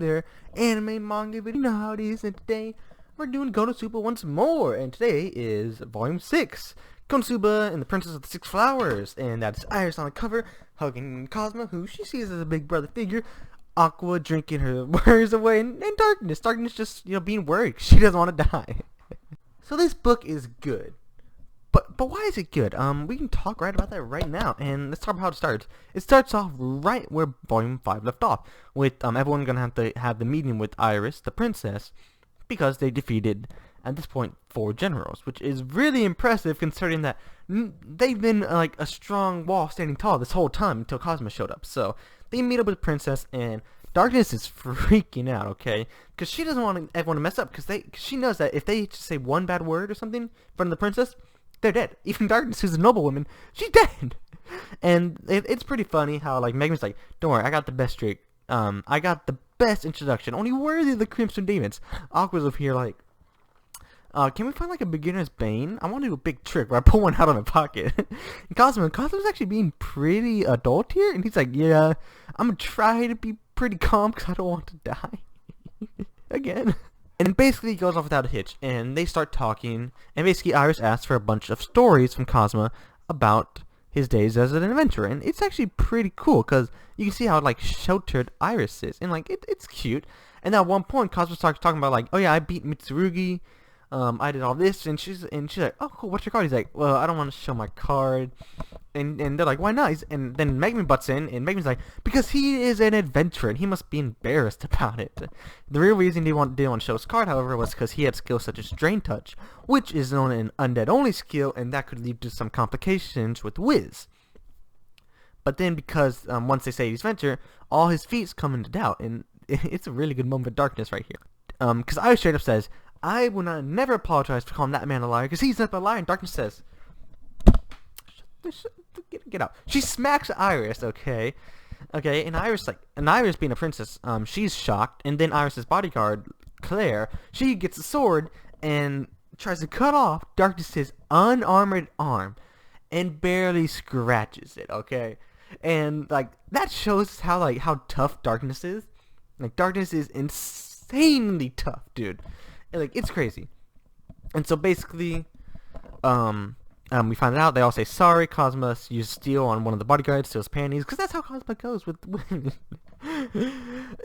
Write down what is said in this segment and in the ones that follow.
there, anime, manga, but you know how it is, and today we're doing Konosuba once more, and today is Volume 6, Konosuba and the Princess of the Six Flowers, and that's Iris on the cover, hugging Cosmo, who she sees as a big brother figure, Aqua drinking her worries away, and Darkness just, being worried, she doesn't want to die. So this book is good. But why is it good? We can talk right about that right now, and let's talk about how it starts. It starts off right where Volume 5 left off, with everyone gonna have to have the meeting with Iris, the princess, because they defeated, at this point, 4 generals, which is really impressive considering that they've been like a strong wall standing tall this whole time until Cosmo showed up. So they meet up with the princess, and Darkness is freaking out, okay? Because she doesn't want everyone to mess up, because she knows that if they just say one bad word or something in front of the princess, they're dead. Even Darkness, who's a noblewoman, she's dead. And it's pretty funny how, like, Megami's like, don't worry, I got the best trick. I got the best introduction, only worthy of the Crimson Demons. Aqua's over here like, can we find, like, a beginner's bane? I want to do a big trick where I pull one out of my pocket. And Cosmo's actually being pretty adult here, and he's like, yeah, I'm gonna try to be pretty calm because I don't want to die. Again. And basically he goes off without a hitch, and they start talking, and basically Iris asks for a bunch of stories from Cosmo about his days as an adventurer, and it's actually pretty cool, because you can see how, like, sheltered Iris is, and, like, it's cute. And at one point, Cosmo starts talking about, like, oh yeah, I beat Mitsurugi, I did all this, and she's like, oh cool, what's your card? He's like, well, I don't want to show my card. And they're like, why not? And then Megami butts in, and Megami's like, because he is an adventurer, and he must be embarrassed about it. The real reason he didn't want to show his card, however, was because he had skills such as Drain Touch, which is known an undead-only skill, and that could lead to some complications with Wiz. But then because once they say he's adventurer, all his feats come into doubt, and it's a really good moment of Darkness right here. Because Iris straight up says, I will never apologize for calling that man a liar, because he's not a liar, and Darkness says, get out. She smacks Iris, okay, and Iris being a princess, she's shocked, and then Iris's bodyguard, Claire, she gets a sword and tries to cut off Darkness's unarmored arm, and barely scratches it, okay, and, like, that shows how tough Darkness is. Like, Darkness is insanely tough, dude. And, like, it's crazy. And so basically, we find out, they all say sorry, Cosmo used steel on one of the bodyguards, steals panties, because that's how Cosmo goes with women.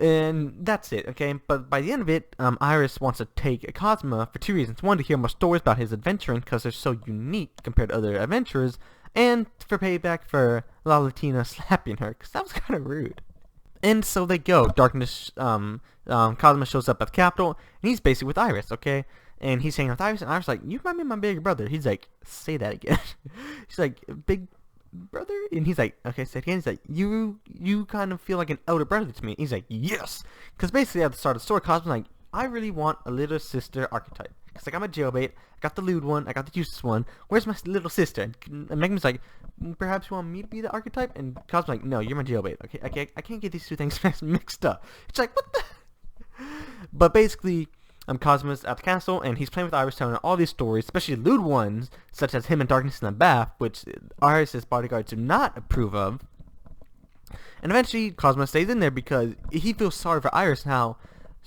And that's it, okay? But by the end of it, Iris wants to take Cosmo for 2 reasons. One, to hear more stories about his adventuring, because they're so unique compared to other adventurers, and for payback for La Latina slapping her, because that was kind of rude. And so they go. Darkness, Cosmo shows up at the capital, and he's basically with Iris, okay? And he's hanging out with Iris, and Iris like, you remind me of my big brother. He's like, say that again. She's like, big brother? And he's like, okay, say it again. He's like, you kind of feel like an elder brother to me. He's like, yes! Because basically at the start of the story, Cosmo's like, I really want a little sister archetype. Because, like, I'm a jailbait, I got the lewd one, I got the useless one, where's my little sister? And Megami's like, perhaps you want me to be the archetype? And Cosmo's like, no, you're my jailbait, okay? I can't get these two things mixed up. It's like, what the? But basically, Cosmo's at the castle, and he's playing with Iris, telling her all these stories, especially lewd ones, such as him and Darkness in the bath, which Iris's bodyguards do not approve of. And eventually, Cosmo stays in there because he feels sorry for Iris and how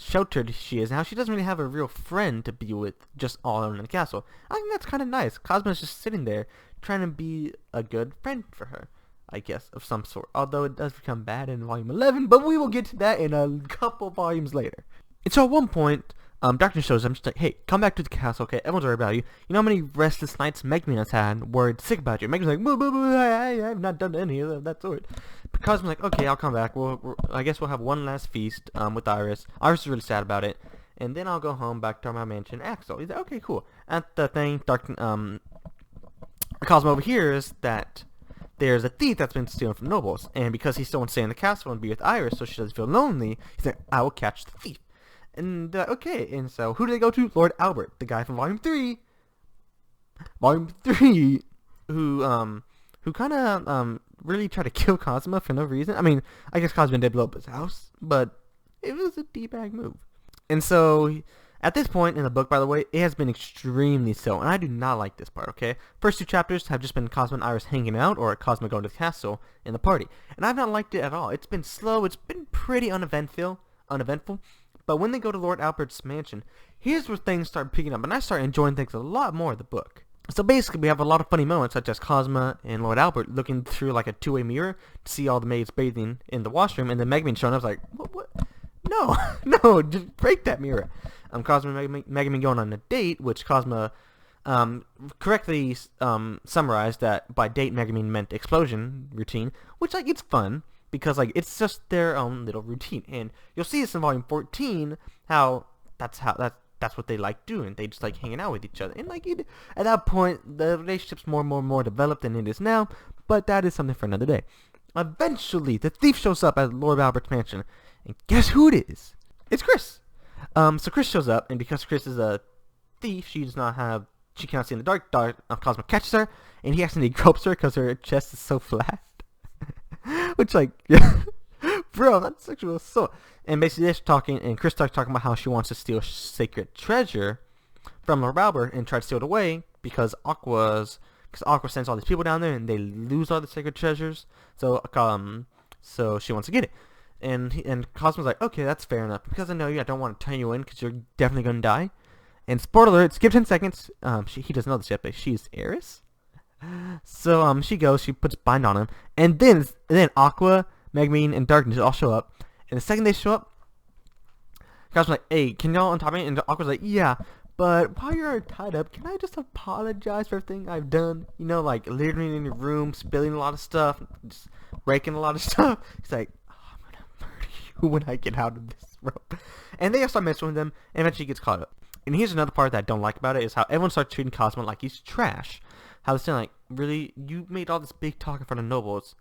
sheltered she is, and how she doesn't really have a real friend to be with just all alone in the castle. I think that's kind of nice. Cosmo's just sitting there, trying to be a good friend for her, I guess, of some sort. Although it does become bad in Volume 11, but we will get to that in a couple volumes later. And so at one point, Darkness shows up, she's like, hey, come back to the castle, okay? Everyone's worried about you. You know how many restless nights Megami has had, worried sick about you? Megami's like, boo, boo, boo, I have not done any of that sort. But Cosmo's like, okay, I'll come back. I guess we'll have one last feast with Iris. Iris is really sad about it. And then I'll go home back to my mansion, Axel. He's like, okay, cool. At the thing, Cosmo overhears that there's a thief that's been stealing from nobles. And because he still wants to stay in the castle and be with Iris so she doesn't feel lonely, he's like, I will catch the thief. And they're like, okay, and so who do they go to? Lord Albert, the guy from Volume 3. Volume 3, who kind of, really tried to kill Cosmo for no reason. I mean, I guess Cosmo did blow up his house, but it was a D-bag move. And so, at this point in the book, by the way, it has been extremely slow, and I do not like this part, okay? First 2 chapters have just been Cosmo and Iris hanging out, or Cosmo going to the castle in the party. And I've not liked it at all. It's been slow, it's been pretty uneventful. uneventful. But when they go to Lord Albert's mansion, here's where things start picking up, and I start enjoying things a lot more of the book. So basically, we have a lot of funny moments, such as Cosma and Lord Albert looking through like a two-way mirror to see all the maids bathing in the washroom, and then Megami showing up like, what? No, no, just break that mirror. Cosma and Megami going on a date, which Cosma correctly summarized that by date Megami meant explosion routine, which like it's fun because like it's just their own little routine, and you'll see this in volume 14 how that's what they like doing. They just like hanging out with each other, and like at that point the relationship's more developed than it is now, but that is something for another day. Eventually the thief shows up at Lord Albert's mansion, and guess who it is? It's Chris. So Chris shows up, and because Chris is a thief, she cannot see in the dark. Cosmo catches her, and he accidentally gropes her because her chest is so flat. Which, like, bro, that's sexual assault. And basically, they're talking, and Chris starts talking about how she wants to steal sacred treasure from Lord Albert and try to steal it away because Aqua sends all these people down there, and they lose all the sacred treasures. So she wants to get it. And Cosmo's like, okay, that's fair enough. Because I know you, I don't want to turn you in because you're definitely going to die. And spoiler alert, skip 10 seconds. He doesn't know this yet, but she's Eris. So she goes, she puts bind on him, and then Aqua, Megami, and Darkness all show up. And the second they show up, Cosmo's like, hey, can y'all untop me? And Aqua's like, yeah, but while you're tied up, can I just apologize for everything I've done? You know, like littering in your room, spilling a lot of stuff, just breaking a lot of stuff. He's like, when I get out of this rope. And they start messing with him, and eventually he gets caught up. And here's another part that I don't like about it, is how everyone starts treating Cosmo like he's trash. How they're saying, like, really, you made all this big talk in front of nobles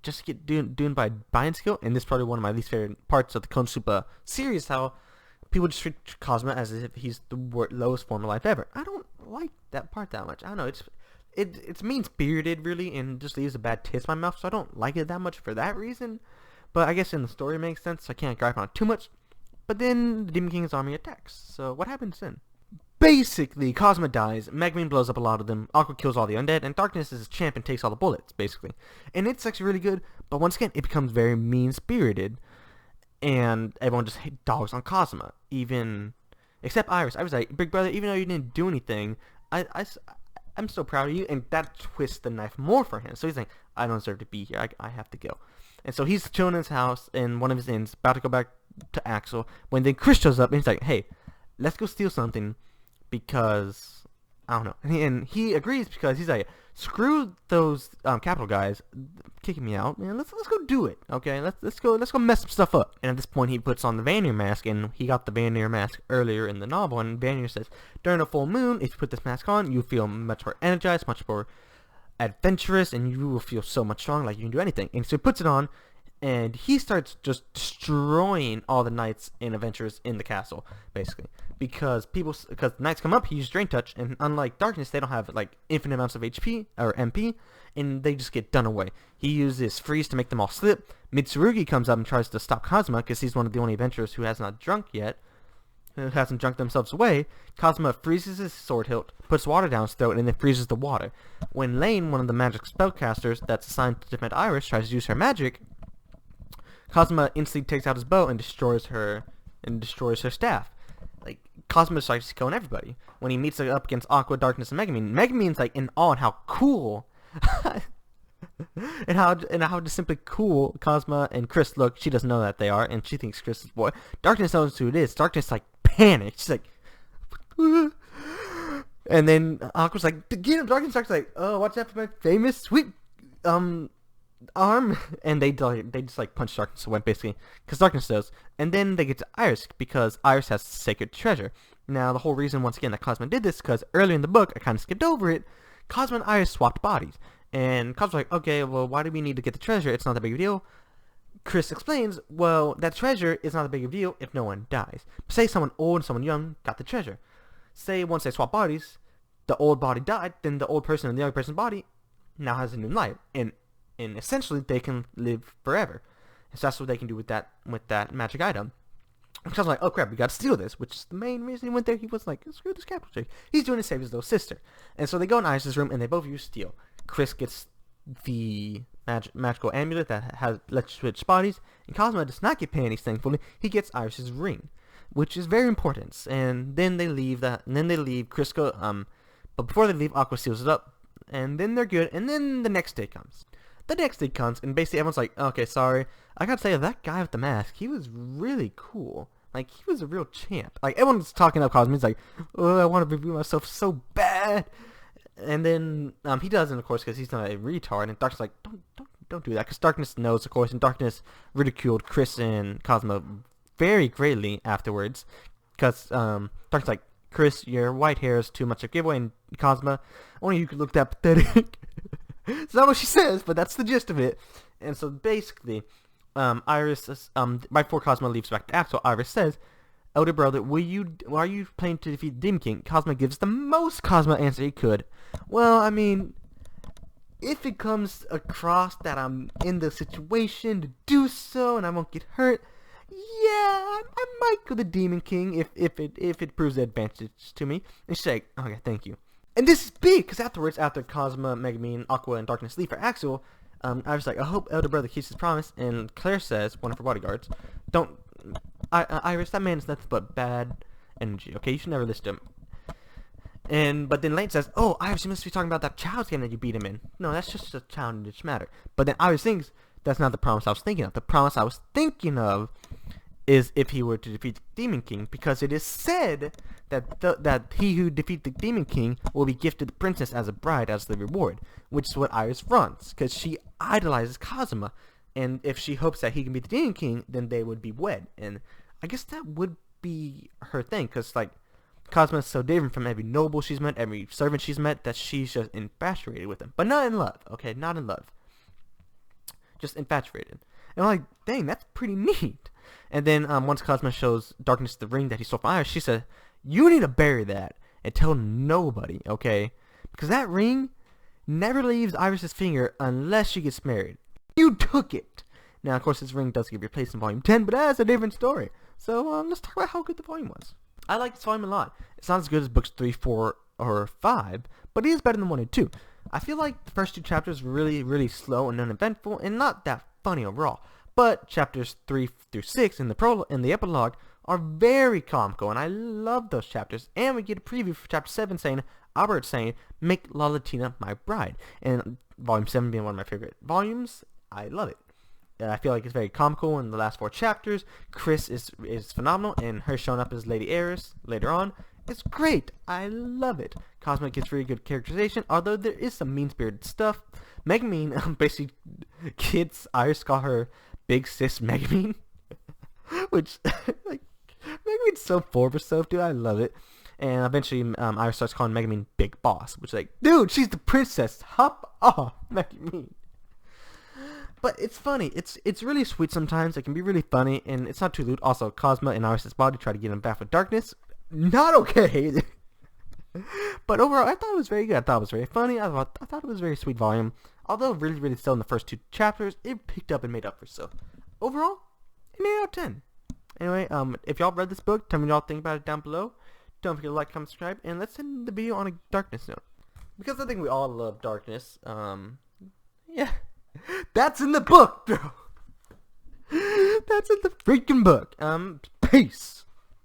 just to get doing by buying skill? And this is probably one of my least favorite parts of the Konosuba series, how people just treat Cosmo as if he's the lowest form of life ever. I don't like that part that much. I don't know, it's mean-spirited, really, and just leaves a bad taste in my mouth, so I don't like it that much for that reason. But I guess in the story it makes sense, so I can't gripe on it too much. But then the Demon King's army attacks. So what happens then? Basically, Cosmo dies, Megami blows up a lot of them, Aqua kills all the undead, and Darkness is his champ and takes all the bullets, basically. And it's actually really good, but once again, it becomes very mean-spirited. And everyone just dogs on Cosmo. Except Iris. I was like, big brother, even though you didn't do anything, I'm so proud of you. And that twists the knife more for him. So he's like, I don't deserve to be here, I have to go. And so he's chilling in his house in one of his inns, about to go back to Axel, when then Chris shows up and he's like, hey, let's go steal something because, I don't know. And he agrees because he's like, screw those capital guys kicking me out, man. Let's go do it, okay? Let's go mess some stuff up. And at this point, he puts on the Vanir mask, and he got the Vanir mask earlier in the novel, and Vanir says, during a full moon, if you put this mask on, you feel much more energized, much more adventurous, and you will feel so much strong, like you can do anything. And so he puts it on, and he starts just destroying all the knights and adventurers in the castle, basically. Because knights come up, he uses Drain Touch, and unlike Darkness, they don't have like infinite amounts of HP or MP, and they just get done away. He uses Freeze to make them all slip. Mitsurugi comes up and tries to stop Cosmo because he's one of the only adventurers who has not drunk yet, who hasn't drunk themselves away. Cosmo freezes his sword hilt, puts water down his throat, and then freezes the water. When Lane, one of the magic spellcasters that's assigned to defend Iris, tries to use her magic, Cosmo instantly takes out his bow and destroys her staff. Like, Cosmo starts killing everybody. When he meets up against Aqua, Darkness, and Megami, Megami's like in awe at how cool and how just simply cool Cosmo and Chris look. She doesn't know that they are, and she thinks Chris is boy. Darkness knows who it is. Darkness like panics. She's like, and then Aqua's like, get him. Darkness starts like, oh, watch out for my famous sweet arm, and they just like punch Darkness away, basically, because Darkness does. And then they get to Iris, because Iris has sacred treasure. Now, the whole reason, once again, that Cosmo did this, because earlier in the book, I kind of skipped over it, Cosmo and Iris swapped bodies. And Cosmo's like, okay, well, why do we need to get the treasure? It's not that big of a deal. Chris explains, well, that treasure is not a big of a deal if no one dies. Say someone old and someone young got the treasure. Say once they swap bodies, the old body died, then the old person and the young person's body now has a new life. And essentially, they can live forever. And so that's what they can do with that magic item. And Cosmo's like, oh crap, we gotta steal this, which is the main reason he went there. He was like, screw this capital trick. He's doing it to save his little sister. And so they go in Iris' room, and they both use steel. Chris gets the magical amulet that lets you switch bodies, and Cosmo does not get panties, thankfully. He gets Iris's ring, which is very important. And then they leave Crisco, but before they leave, Aqua seals it up, and then they're good, and then the next day comes. The next day comes, and basically everyone's like, okay, sorry. I gotta say, that guy with the mask, he was really cool. Like, he was a real champ. Like, everyone's talking up Cosmo. He's like, oh, I want to review myself so bad. And then he doesn't, of course, because he's not a retard. And Darkness like, don't do that, because Darkness knows, of course. And Darkness ridiculed Chris and Cosmo very greatly afterwards, because Darkness like, Chris, your white hair is too much of a giveaway, and Cosmo, only you could look that pathetic. It's not what she says, but that's the gist of it. And so basically, Iris, right before Cosmo leaves back to Axel, Iris says, elder brother, are you planning to defeat the Demon King? Cosmo gives the most Cosmo answer he could. Well, I mean, if it comes across that I'm in the situation to do so and I won't get hurt, yeah, I might go the Demon King if it proves the advantage to me. And she's like, okay, thank you. And this is big, because afterwards, after Cosmo, Megami, Aqua, and Darkness leave for Axel, I was like, I hope elder brother keeps his promise. And Claire says, one of her bodyguards, Iris, that man is nothing but bad energy. Okay, you should never listen to him. But then Lane says, oh, Iris, you must be talking about that child's game that you beat him in. No, that's just a childish matter. But then Iris thinks, that's not the promise I was thinking of. The promise I was thinking of is if he were to defeat the Demon King, because it is said that he who defeats the Demon King will be gifted the princess as a bride as the reward, which is what Iris wants, because she idolizes Cosmo, and if she hopes that he can be the Demon King, then they would be wed, and I guess that would be her thing, because like Cosmo is so different from every noble she's met, every servant she's met, that she's just infatuated with him, but not in love, okay, not in love, just infatuated. And I'm like, dang, that's pretty neat. And then once Cosmo shows Darkness the ring that he stole from Iris, she said, you need to bury that and tell nobody, okay? Because that ring never leaves Iris's finger unless she gets married. You took it! Now, of course, this ring does get replaced in Volume 10, but that's a different story. So let's talk about how good the volume was. I like this volume a lot. It's not as good as books 3, 4, or 5, but it is better than 1 and 2. I feel like the first 2 chapters were really, really slow and uneventful and not that funny overall. But chapters 3 through 6 in the epilogue are very comical, and I love those chapters. And we get a preview for chapter 7 saying, Albert saying, make Lalatina my bride. And volume 7 being one of my favorite volumes, I love it. I feel like it's very comical in the last 4 chapters. Chris is phenomenal, and her showing up as Lady Eris later on is great. I love it. Cosmo gets really good characterization, although there is some mean-spirited stuff. Megami basically kids Iris call her Big Sis Megami, which like Megami's so full of herself, dude. I love it. And eventually, Iris starts calling Megami Big Boss, which is like, dude, she's the princess. Hop off, Megami. But it's funny. It's really sweet sometimes. It can be really funny, and it's not too lewd. Also, Cosmo and Iris' body try to get him back with Darkness. Not okay. But overall, I thought it was very good. I thought it was very funny. I thought it was a very sweet volume. Although really, really slow in the first 2 chapters, it picked up and made up for itself. Overall, an 8 out of 10. Anyway, if y'all read this book, tell me what y'all think about it down below. Don't forget to like, comment, subscribe, and let's end the video on a Darkness note. Because I think we all love Darkness. Yeah. That's in the book, bro. That's in the freaking book. Peace.